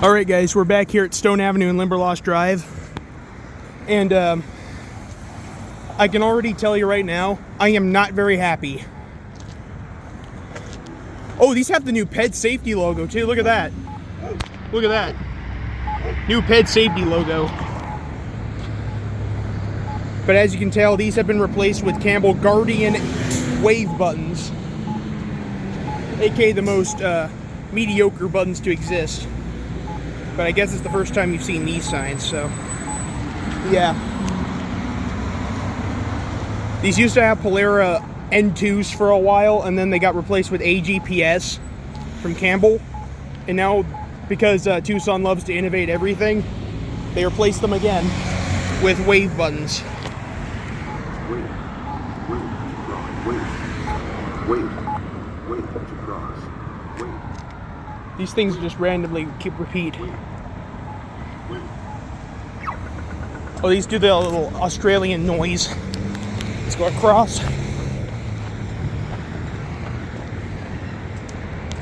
All right, guys, we're back here at Stone Avenue and Limberlost Drive, and I can already tell you right now, I am not very happy. Oh, these have the new Ped Safety logo too. Look at that. Look at that. New Ped Safety logo. But as you can tell, these have been replaced with Campbell Guardian wave buttons, aka the most mediocre buttons to exist. But I guess it's the first time you've seen these signs, so yeah. These used to have Polera N2s for a while, and then they got replaced with APS from Campbell. And now, because Tucson loves to innovate everything, they replaced them again with wave buttons. Wait to cross. Wait. These things just randomly keep repeat. Oh, these do the little Australian noise. Let's go across.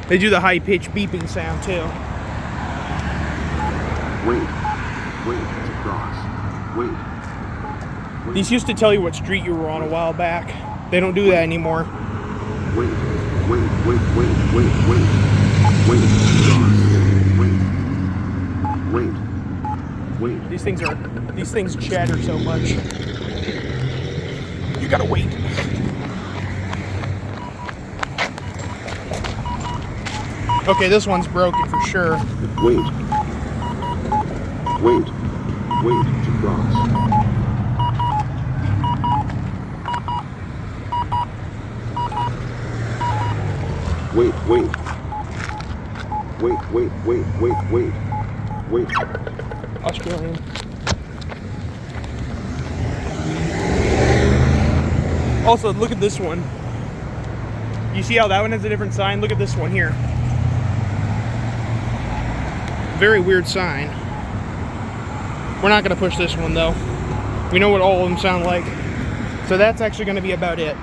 They do the high-pitched beeping sound too. Wait to cross. Wait. These used to tell you what street you were on a while back. They don't do that anymore. Wait to cross. Wait. These things chatter so much. You gotta wait. Okay, this one's broken for sure. Wait to cross. Wait. Australian. Also, look at this one. You see how that one has a different sign? Look at this one here. Very weird sign. We're not going to push this one though. We know what all of them sound like. So that's actually going to be about it.